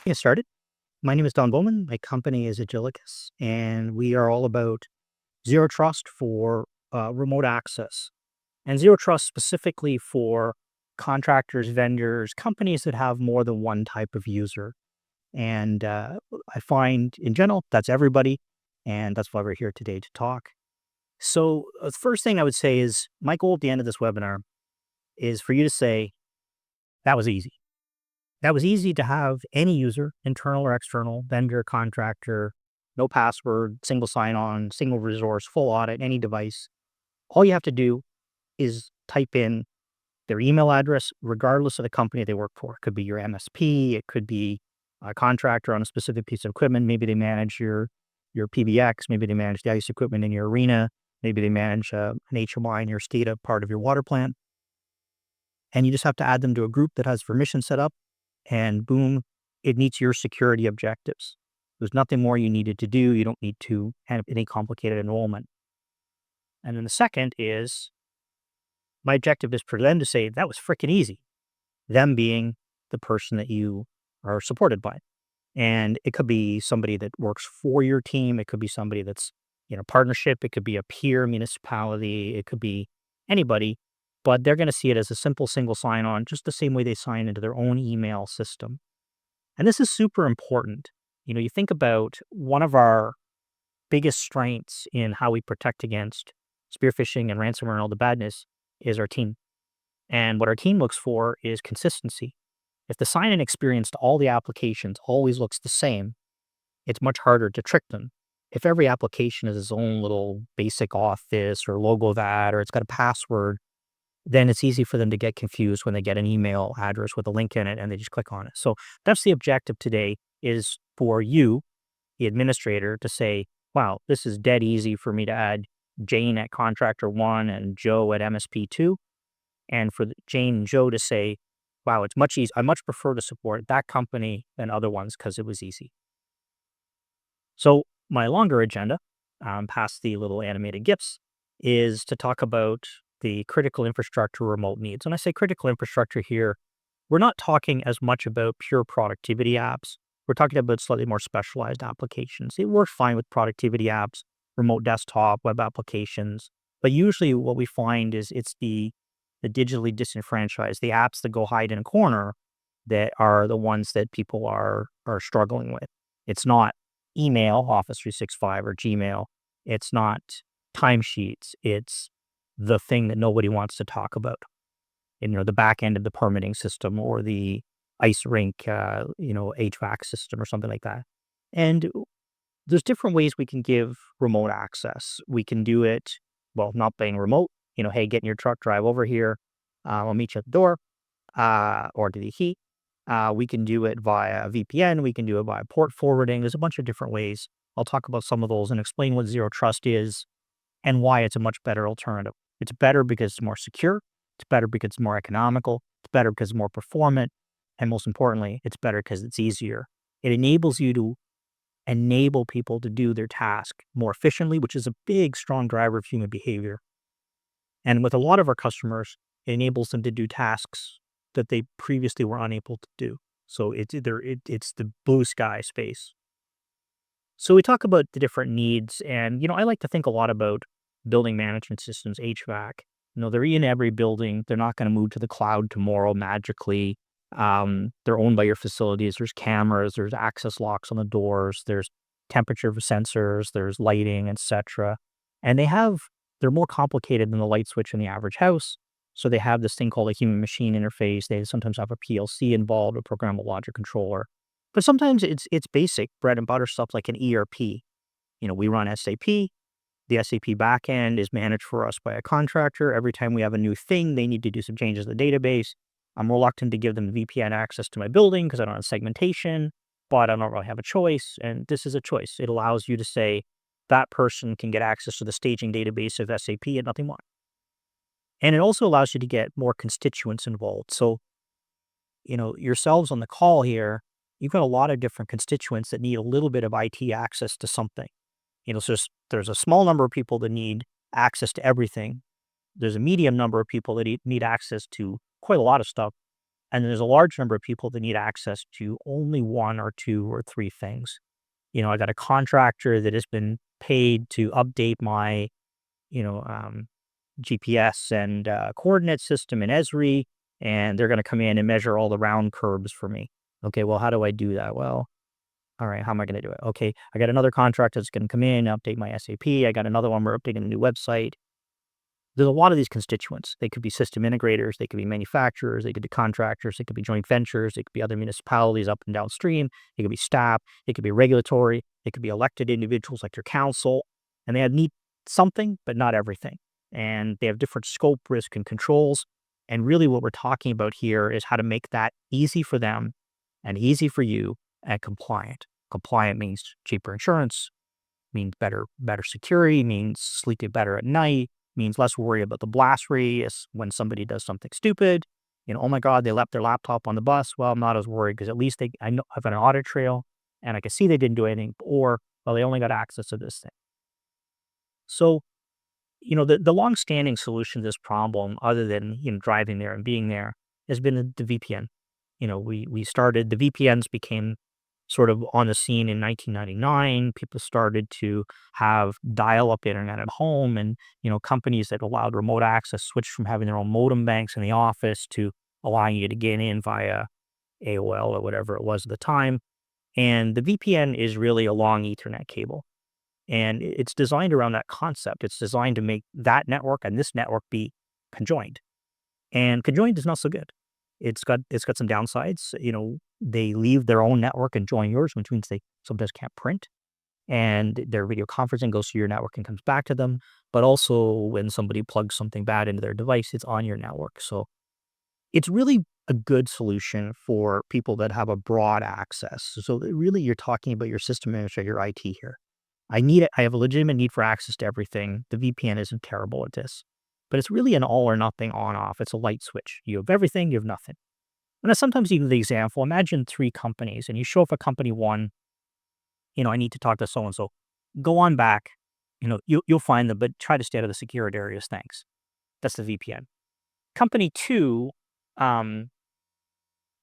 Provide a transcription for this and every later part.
Get started. My name is Don Bowman. My company is Agilicus, and we are all about zero trust for remote access and zero trust specifically for contractors, vendors, companies that have more than one type of user. And I find in general, that's everybody. And that's why we're here today to talk. So, the first thing I would say is my goal at the end of this webinar is for you to say, that was easy. That was easy to have any user, internal or external, vendor, contractor, no password, single sign on, single resource, full audit, any device. All you have to do is type in their email address, regardless of the company they work for. It could be your MSP, it could be a contractor on a specific piece of equipment. Maybe they manage your PBX, maybe they manage the ice equipment in your arena, maybe they manage an HMI in your SCADA part of your water plant. And you just have to add them to a group that has permission set up, and boom, it meets your security objectives. There's nothing more you needed to do. You don't need to have any complicated enrollment. And then the second is my objective is for them to say that was freaking easy. Them being the person that you are supported by. And it could be somebody that works for your team. It could be somebody that's in a partnership. It could be a peer municipality. It could be anybody, but they're going to see it as a simple single sign on, just the same way they sign into their own email system. And this is super important. You think about one of our biggest strengths in how we protect against spear phishing and ransomware and all the badness is our team. And what our team looks for is consistency. If the sign-in experience to all the applications always looks the same, it's much harder to trick them. If every application is its own little basic auth this or logo that, or it's got a password, then it's easy for them to get confused when they get an email address with a link in it and they just click on it. So that's the objective today, is for you, the administrator, to say, wow, this is dead easy for me to add Jane at contractor 1 and Joe at MSP 2. And for Jane and Joe to say, wow, it's much easier. I much prefer to support that company than other ones because it was easy. So my longer agenda, past the little animated GIFs, is to talk about the critical infrastructure remote needs. When I say critical infrastructure here, we're not talking as much about pure productivity apps. We're talking about slightly more specialized applications. It works fine with productivity apps, remote desktop, web applications. But usually what we find is it's the digitally disenfranchised, the apps that go hide in a corner, that are the ones that people are struggling with. It's not email, Office 365 or Gmail. It's not timesheets. It's the thing that nobody wants to talk about. The back end of the permitting system or the ice rink, HVAC system or something like that. And there's different ways we can give remote access. We can do it, well, not being remote. Hey, get in your truck, drive over here. I'll meet you at the door, or to the heat. We can do it via VPN. We can do it via port forwarding. There's a bunch of different ways. I'll talk about some of those and explain what zero trust is and why it's a much better alternative. It's better because it's more secure. It's better because it's more economical. It's better because it's more performant. And most importantly, it's better because it's easier. It enables you to enable people to do their task more efficiently, which is a big, strong driver of human behavior. And with a lot of our customers, it enables them to do tasks that they previously were unable to do. So it's the blue sky space. So we talk about the different needs, and I like to think a lot about building management systems, HVAC. They're in every building. They're not going to move to the cloud tomorrow magically. They're owned by your facilities. There's cameras, there's access locks on the doors, there's temperature sensors, there's lighting, etc. And they're more complicated than the light switch in the average house. So they have this thing called a human machine interface. They sometimes have a PLC involved, a programmable logic controller. But sometimes it's basic bread and butter stuff like an ERP. We run SAP. The SAP backend is managed for us by a contractor. Every time we have a new thing, they need to do some changes to the database. I'm reluctant to give them VPN access to my building because I don't have segmentation, but I don't really have a choice. And this is a choice. It allows you to say that person can get access to the staging database of SAP and nothing more. And it also allows you to get more constituents involved. So, yourselves on the call here, you've got a lot of different constituents that need a little bit of IT access to something. So there's a small number of people that need access to everything. There's a medium number of people that need access to quite a lot of stuff. And there's a large number of people that need access to only one or two or three things. I got a contractor that has been paid to update my, you know, um, GPS and coordinate system in Esri, and they're going to come in and measure all the round curves for me. Okay, well, how do I do that? Well, all right, how am I going to do it? Okay, I got another contractor that's going to come in, update my SAP. I got another one, we're updating a new website. There's a lot of these constituents. They could be system integrators, they could be manufacturers, they could be contractors, they could be joint ventures, they could be other municipalities up and downstream, it could be staff, it could be regulatory, it could be elected individuals like your council, and they need something, but not everything. And they have different scope, risk, and controls. And really, what we're talking about here is how to make that easy for them and easy for you and compliant. Compliant means cheaper insurance, means better security, means sleeping better at night, means less worry about the blast radius when somebody does something stupid. Oh my God, they left their laptop on the bus. Well, I'm not as worried because at least I know I've got an audit trail and I can see they didn't do anything, or well, they only got access to this thing. So, the long-standing solution to this problem, other than driving there and being there, has been the VPN. We started the VPNs became sort of on the scene in 1999. People started to have dial-up internet at home, and companies that allowed remote access switched from having their own modem banks in the office to allowing you to get in via AOL or whatever it was at the time. And the VPN is really a long Ethernet cable, and it's designed around that concept. It's designed to make that network and this network be conjoined. And conjoined is not so good. It's got some downsides. They leave their own network and join yours, which means they sometimes can't print. And their video conferencing goes through your network and comes back to them. But also when somebody plugs something bad into their device, it's on your network. So it's really a good solution for people that have a broad access. So really you're talking about your system administrator, your IT here. I need it. I have a legitimate need for access to everything. The VPN isn't terrible at this, but it's really an all or nothing on off. It's a light switch. You have everything, you have nothing. And I sometimes even the example, imagine three companies and you show up at company one, I need to talk to so-and-so. Go on back, you'll find them, but try to stay out of the secured areas. Thanks. That's the VPN. Company two, um,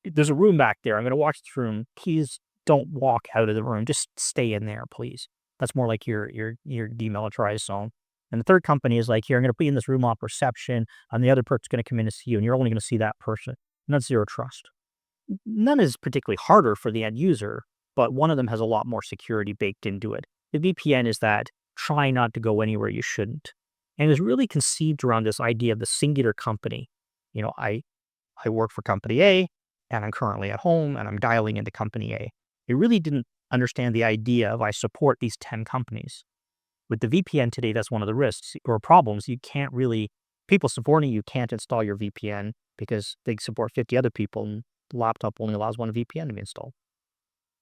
there's a room back there. I'm going to watch this room. Please don't walk out of the room. Just stay in there, please. That's more like your demilitarized zone. And the third company is like, here, I'm going to put you in this room off reception, and the other person's going to come in to see you, and you're only going to see that person. And that's zero trust. None is particularly harder for the end user, but one of them has a lot more security baked into it. The VPN is that try not to go anywhere you shouldn't. And it was really conceived around this idea of the singular company. I work for company A, and I'm currently at home, and I'm dialing into company A. It really didn't understand the idea of I support these 10 companies. With the VPN today, that's one of the risks or problems. People supporting you can't install your VPN because they support 50 other people, and the laptop only allows one VPN to be installed.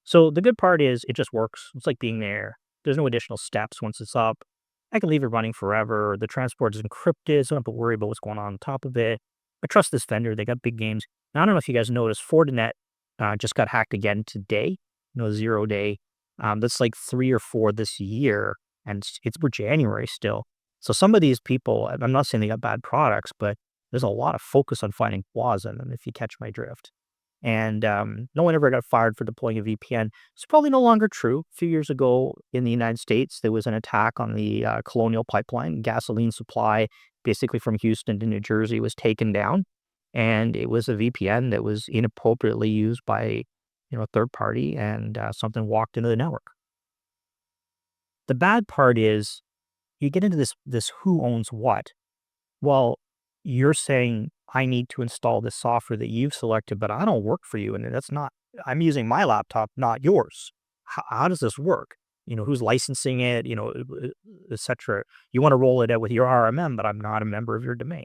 So the good part is it just works. It's like being there. There's no additional steps once it's up. I can leave it running forever. The transport is encrypted, so I don't have to worry about what's going on top of it. I trust this vendor. They got big games. Now, I don't know if you guys noticed, Fortinet just got hacked again today. 0 day. That's like 3 or 4 this year, and we're January still. So some of these people, I'm not saying they got bad products, but there's a lot of focus on finding flaws in them, if you catch my drift. And no one ever got fired for deploying a VPN. It's probably no longer true. A few years ago in the United States, there was an attack on the Colonial Pipeline. Gasoline supply, basically from Houston to New Jersey, was taken down. And it was a VPN that was inappropriately used by a third party, and something walked into the network. The bad part is you get into this who owns what. Well, you're saying I need to install this software that you've selected, but I don't work for you, and that's not. I'm using my laptop, not yours. How does this work? Who's licensing it? Etc. You want to roll it out with your RMM, but I'm not a member of your domain.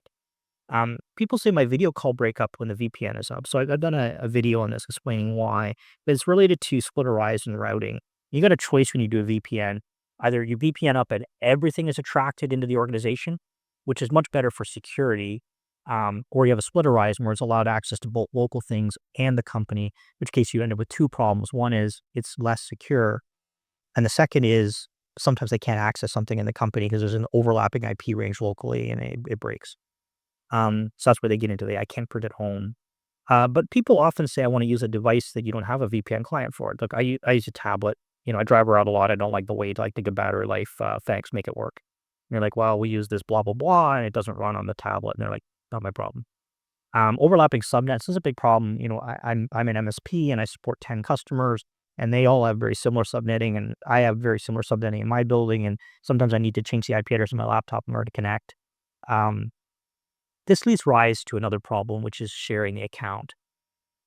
People say my video call break up when the VPN is up. So I've done a video on this explaining why, but it's related to split horizon routing. You got a choice when you do a VPN. Either you VPN up and everything is attracted into the organization, which is much better for security, or you have a split horizon where it's allowed access to both local things and the company, in which case you end up with two problems. One is it's less secure, and the second is sometimes they can't access something in the company because there's an overlapping IP range locally and it breaks. So that's where they get into I can't print at home. But people often say, I want to use a device that you don't have a VPN client for. Look, I use a tablet. I drive around a lot. I don't like the weight. I like the good battery life. Thanks, make it work. And you're like, well, we use this blah, blah, blah, and it doesn't run on the tablet. And they're like, not my problem. Overlapping subnets is a big problem. I'm an MSP and I support 10 customers and they all have very similar subnetting and I have very similar subnetting in my building. And sometimes I need to change the IP address on my laptop in order to connect. This leads rise to another problem, which is sharing the account.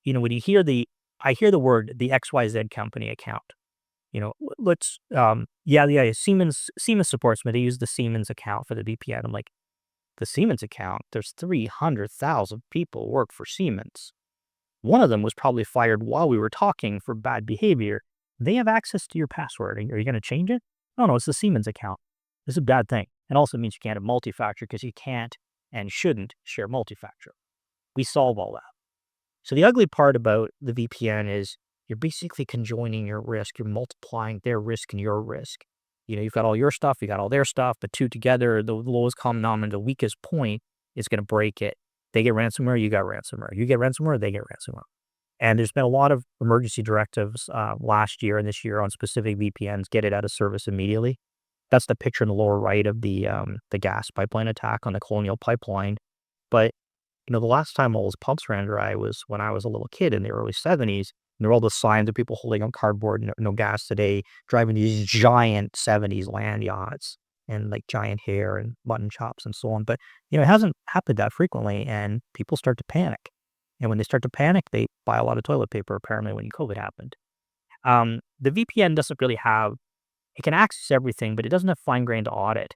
When I hear the word the XYZ company account. Let's yeah, Siemens supports me. They use the Siemens account for the VPN. I'm like, the Siemens account, there's 300,000 people work for Siemens. One of them was probably fired while we were talking for bad behavior. They have access to your password. Are you going to change it? No, it's the Siemens account. This is a bad thing. It also means you can't have multi-factor because you can't and shouldn't share multi-factor. We solve all that. So the ugly part about the VPN is you're basically conjoining your risk. You're multiplying their risk and your risk. You've got all your stuff, you got all their stuff, but two together, the lowest common denominator, the weakest point is going to break it. They get ransomware, you got ransomware. You get ransomware, they get ransomware. And there's been a lot of emergency directives last year and this year on specific VPNs, get it out of service immediately. That's the picture in the lower right of the gas pipeline attack on the Colonial Pipeline. But, the last time all those pumps ran dry was when I was a little kid in the early 70s. And there were all the signs of people holding on cardboard, no gas today, driving these giant 70s land yachts and like giant hair and mutton chops and so on. But, it hasn't happened that frequently and people start to panic. And when they start to panic, they buy a lot of toilet paper, apparently, when COVID happened. The VPN doesn't really it can access everything, but it doesn't have fine-grained audit.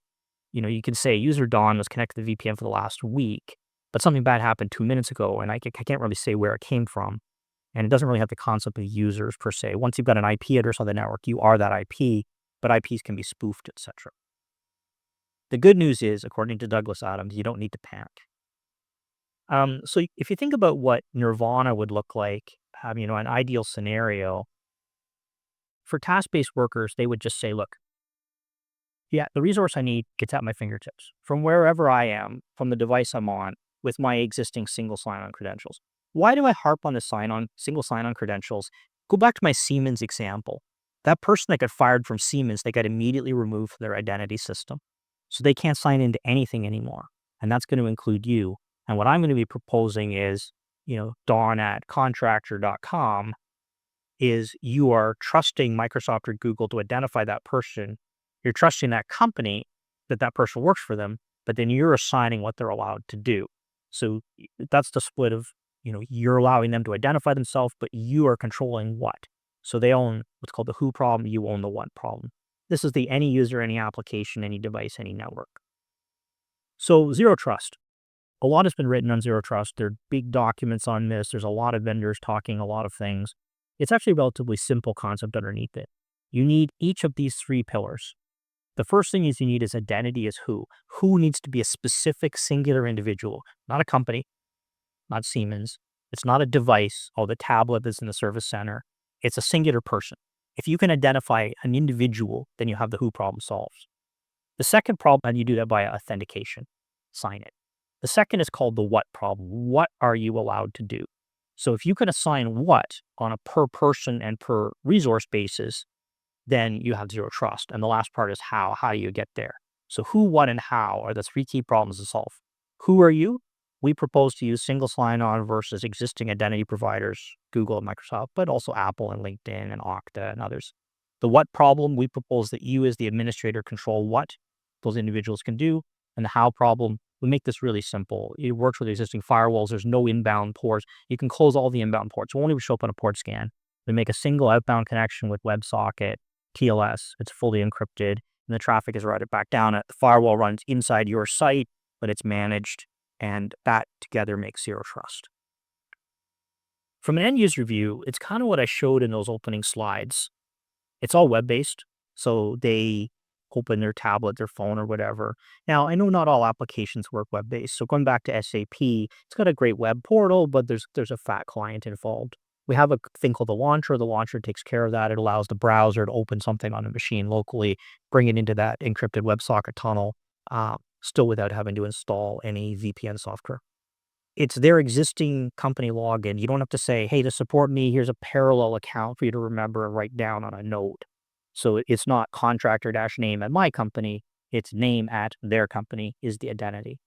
You can say user Don was connected to the VPN for the last week, but something bad happened 2 minutes ago, and I can't really say where it came from. And it doesn't really have the concept of users per se. Once you've got an IP address on the network, you are that IP, but IPs can be spoofed, etc. The good news is, according to Douglas Adams, you don't need to panic. So if you think about what Nirvana would look like, an ideal scenario, for task-based workers, they would just say, look, yeah, the resource I need gets at my fingertips from wherever I am, from the device I'm on, with my existing single sign-on credentials. Why do I harp on the single sign-on credentials? Go back to my Siemens example. That person that got fired from Siemens, they got immediately removed from their identity system. So they can't sign into anything anymore. And that's going to include you. And what I'm going to be proposing is, Dawn at contractor.com is you are trusting Microsoft or Google to identify that person. You're trusting that company that person works for them, but then you're assigning what they're allowed to do. So that's the split of, you're allowing them to identify themselves, but you are controlling what. So they own what's called the who problem, you own the what problem. This is the any user, any application, any device, any network. So zero trust. A lot has been written on zero trust. There are big documents on this. There's a lot of vendors talking a lot of things. It's actually a relatively simple concept underneath it. You need each of these three pillars. The first thing you need is identity is who. Who needs to be a specific singular individual, not a company, not Siemens. It's not a device or the tablet that's in the service center. It's a singular person. If you can identify an individual, then you have the who problem solved. The second problem, and you do that by authentication, sign it. The second is called the what problem. What are you allowed to do? So if you can assign what on a per person and per resource basis, then you have zero trust. And the last part is how. How do you get there? So who, what, and how are the three key problems to solve. Who are you? We propose to use single sign-on versus existing identity providers, Google and Microsoft, but also Apple and LinkedIn and Okta and others. The what problem, we propose that you as the administrator control what those individuals can do. And the how problem, we make this really simple. It works with existing firewalls. There's no inbound ports. You can close all the inbound ports. It won't even show up on a port scan. We make a single outbound connection with WebSocket, TLS. It's fully encrypted, and the traffic is routed back down. The firewall runs inside your site, but it's managed, and that together makes zero trust. From an end user view, it's kind of what I showed in those opening slides. It's all web-based, so they open their tablet, their phone, or whatever. Now, I know not all applications work web-based, so going back to SAP, it's got a great web portal, but there's a fat client involved. We have a thing called the launcher. The launcher takes care of that. It allows the browser to open something on a machine locally, bring it into that encrypted WebSocket tunnel, still without having to install any VPN software. it's their existing company login. You don't have to say, "Hey, to support me, here's a parallel account for you to remember and write down on a note." So it's not contractor dash name at my company, it's name at their company is the identity.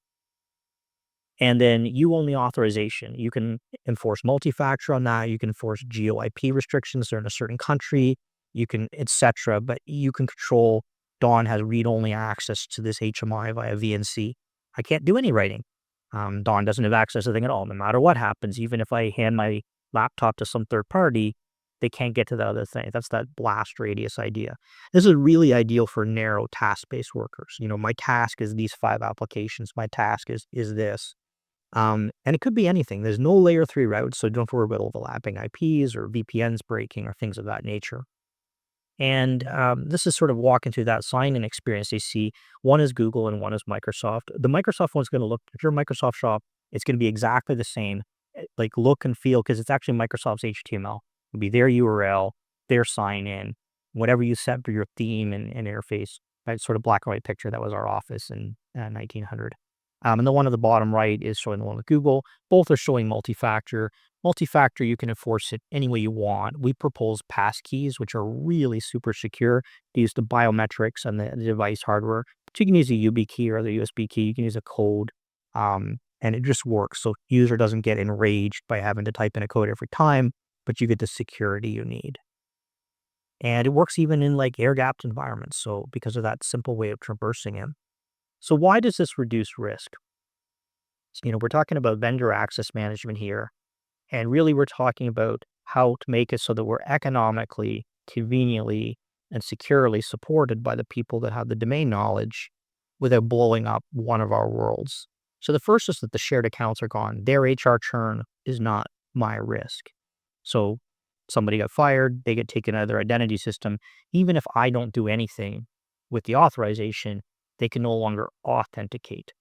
And then you own the authorization. You can enforce multi-factor on that. You can enforce GeoIP restrictions. They're in a certain country. You can, etc. But you can control. Dawn has read-only access to this HMI via VNC. I can't do any writing. Dawn doesn't have access to the thing at all. No matter what happens, even if I hand my laptop to some third party, they can't get to the other thing. That's that blast radius idea. This is really ideal for narrow task-based workers. My task is these 5 applications. My task is this. And it could be anything. There's no layer 3 routes, so don't have to worry about overlapping IPs or VPNs breaking or things of that nature. And this is sort of walking through that sign-in experience they see. One is Google and one is Microsoft. The Microsoft one's going to look, if you're a Microsoft shop, it's going to be exactly the same, like look and feel, because it's actually Microsoft's HTML. It'll be their URL, their sign-in, whatever you set for your theme and interface. That sort of black and white picture that was our office in 1900. And the one at the bottom right is showing the one with Google. Both are showing multi-factor. Multi-factor, you can enforce it any way you want. We propose passkeys, which are really super secure. They use the biometrics and the device hardware. But you can use a YubiKey or the USB key. You can use a code, and it just works. So user doesn't get enraged by having to type in a code every time, but you get the security you need. And it works even in like air-gapped environments. So because of that simple way of traversing it. So why does this reduce risk? We're talking about vendor access management here. And really, we're talking about how to make it so that we're economically, conveniently, and securely supported by the people that have the domain knowledge without blowing up one of our worlds. So the first is that the shared accounts are gone. Their HR churn is not my risk. So somebody got fired, they get taken out of their identity system. Even if I don't do anything with the authorization, they can no longer authenticate.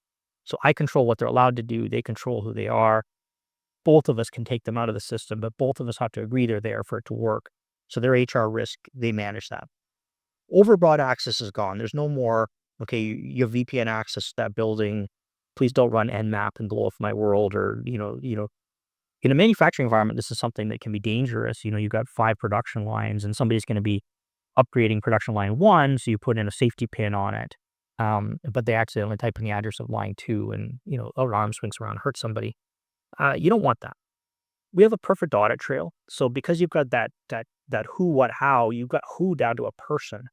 So I control what they're allowed to do. They control who they are. Both of us can take them out of the system, but both of us have to agree they're there for it to work. So their HR risk, they manage that. Overbroad access is gone. There's no more, okay, you have VPN access to that building. Please don't run Nmap and blow off my world. Or, in a manufacturing environment, this is something that can be dangerous. You've got 5 production lines and somebody's going to be upgrading production line 1. So you put in a safety pin on it. But they accidentally type in the address of line 2 and, alarm swings around, hurt somebody. You don't want that. We have a perfect audit trail. So because you've got that who, what, how, you've got who down to a person.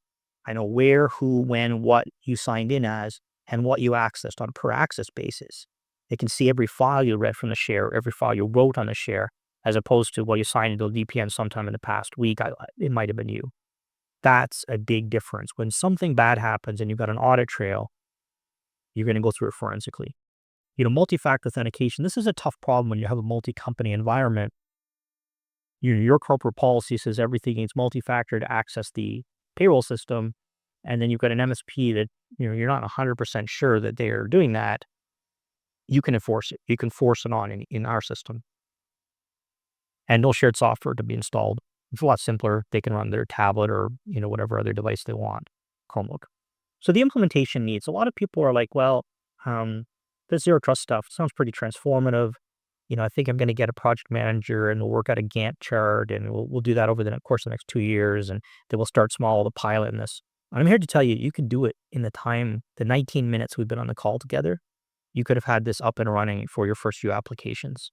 I know where, who, when, what you signed in as, and what you accessed on a per access basis. They can see every file you read from the share, every file you wrote on the share, as opposed to, well, you signed into a VPN sometime in the past week. It might have been you. That's a big difference. When something bad happens and you've got an audit trail, you're going to go through it forensically. Multi-factor authentication, this is a tough problem when you have a multi-company environment. Your corporate policy says everything needs multi-factor to access the payroll system. And then you've got an MSP that, you're not 100% sure that they're doing that. You can enforce it. You can force it on in our system. And no shared software to be installed. It's a lot simpler. They can run their tablet or, whatever other device they want, Chromebook. So the implementation needs, a lot of people are like, well, the zero trust stuff sounds pretty transformative. I think I'm going to get a project manager and we'll work out a Gantt chart and we'll do that over the course of the next 2 years. And then we'll start small, the pilot in this. I'm here to tell you, you can do it in the 19 minutes we've been on the call together. You could have had this up and running for your first few applications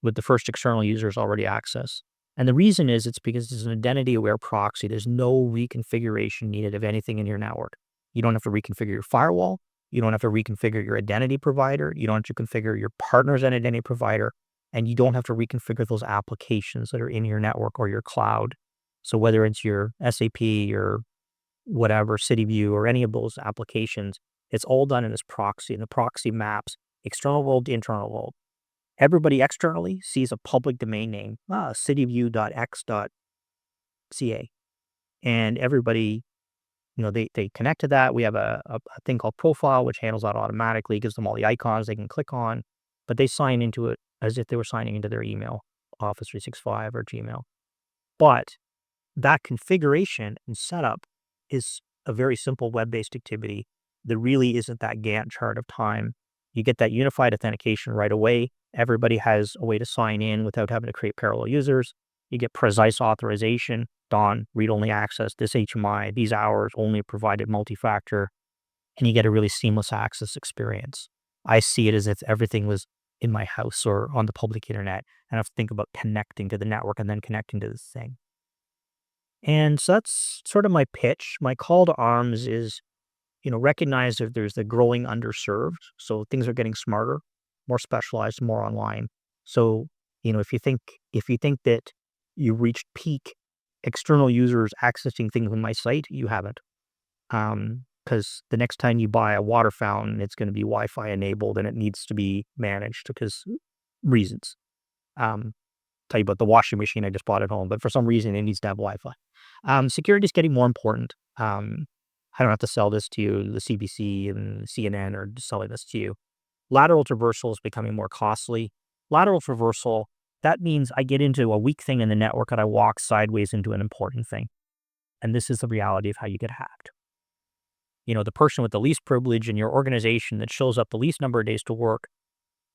with the first external users already access. And the reason is it's because it's an identity-aware proxy. There's no reconfiguration needed of anything in your network. You don't have to reconfigure your firewall. You don't have to reconfigure your identity provider. You don't have to configure your partner's identity provider. And you don't have to reconfigure those applications that are in your network or your cloud. So whether it's your SAP or whatever, CityView or any of those applications, it's all done in this proxy. And the proxy maps external world to internal world. Everybody externally sees a public domain name, cityview.x.ca. And everybody, they connect to that. We have a thing called profile, which handles that automatically, gives them all the icons they can click on, but they sign into it as if they were signing into their email, Office 365 or Gmail. But that configuration and setup is a very simple web-based activity. There really isn't that Gantt chart of time. You get that unified authentication right away. Everybody has a way to sign in without having to create parallel users. You get precise authorization, DON, read-only access, this HMI, these hours only provided multi-factor, and you get a really seamless access experience. I see it as if everything was in my house or on the public internet, and I have to think about connecting to the network and then connecting to this thing. And so that's sort of my pitch. My call to arms is, recognize that there's the growing underserved. So things are getting smarter, more specialized, more online. So, if you think that you reached peak external users accessing things on my site, you haven't. Because the next time you buy a water fountain, it's going to be Wi-Fi enabled and it needs to be managed because reasons. Tell you about the washing machine I just bought at home, but for some reason it needs to have Wi-Fi. Security is getting more important. I don't have to sell this to you, the CBC and CNN are selling this to you. Lateral traversal is becoming more costly. Lateral traversal, that means I get into a weak thing in the network and I walk sideways into an important thing. And this is the reality of how you get hacked. The person with the least privilege in your organization that shows up the least number of days to work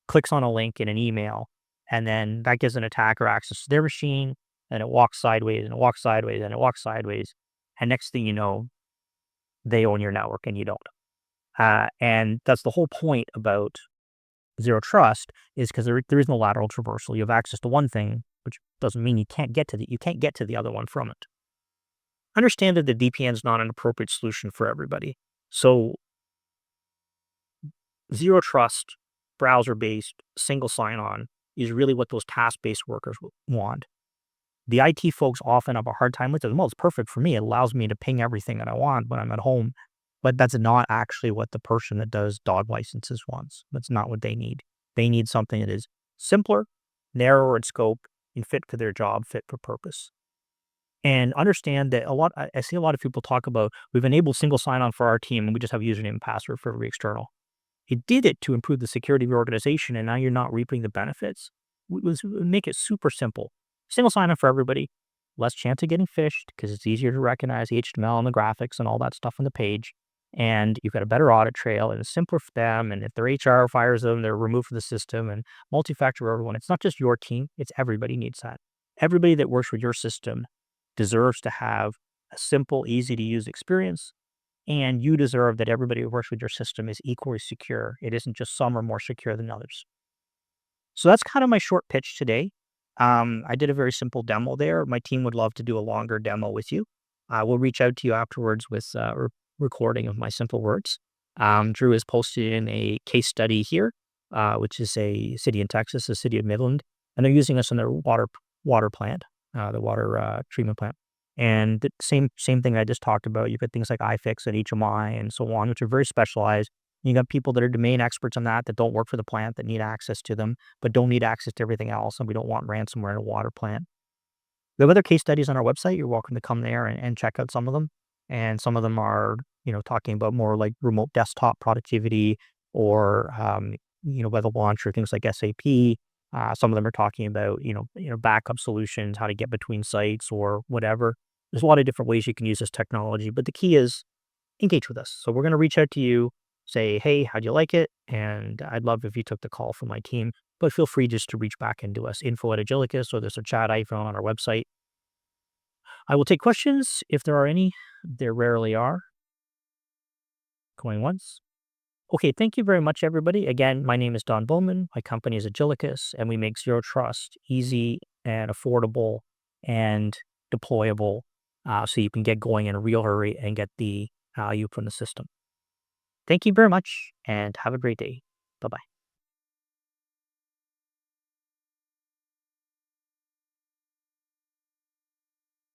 clicks on a link in an email, and then that gives an attacker access to their machine, and it walks sideways, and it walks sideways, and it walks sideways. And next thing you know, they own your network and you don't. And that's the whole point about zero trust is because there is no lateral traversal. You have access to one thing, which doesn't mean you can't get to the other one from it. Understand that the VPN is not an appropriate solution for everybody. So zero trust, browser-based, single sign-on is really what those task-based workers want. The IT folks often have a hard time with it. Well, it's perfect for me. It allows me to ping everything that I want when I'm at home. But that's not actually what the person that does dog licenses wants. That's not what they need. They need something that is simpler, narrower in scope, and fit for their job, fit for purpose. And understand that I see a lot of people talk about, we've enabled single sign-on for our team and we just have username and password for every external. It did it to improve the security of your organization, and now you're not reaping the benefits. Make it super simple. Single sign-on for everybody. Less chance of getting phished because it's easier to recognize the HTML and the graphics and all that stuff on the page. And you've got a better audit trail, and it's simpler for them. And if their HR fires them, they're removed from the system. And multi-factor for everyone. It's not just your team. It's everybody needs that. Everybody that works with your system deserves to have a simple, easy-to-use experience. And you deserve that everybody who works with your system is equally secure. It isn't just some are more secure than others. So that's kind of my short pitch today. I did a very simple demo there. My team would love to do a longer demo with you. We'll reach out to you afterwards with a recording of my simple words. Drew has posted in a case study here, which is a city in Texas, the city of Midland, and they're using us in their water plant, the water treatment plant. And the same thing I just talked about. You've got things like iFix and HMI and so on, which are very specialized. You got people that are domain experts on that don't work for the plant, that need access to them, but don't need access to everything else. And we don't want ransomware in a water plant. We have other case studies on our website. You're welcome to come there and check out some of them. And some of them are, talking about more like remote desktop productivity or, web launcher, things like SAP. Some of them are talking about, backup solutions, how to get between sites or whatever. There's a lot of different ways you can use this technology, but the key is engage with us. So we're going to reach out to you, say, hey, how'd you like it? And I'd love if you took the call from my team, but feel free just to reach back into us, info@Agilicus, or there's a chat icon on our website. I will take questions if there are any. There rarely are. Going once. Okay, thank you very much, everybody. Again, my name is Don Bowman. My company is Agilicus, and we make zero trust easy and affordable and deployable so you can get going in a real hurry and get the value from the system. Thank you very much, and have a great day. Bye-bye.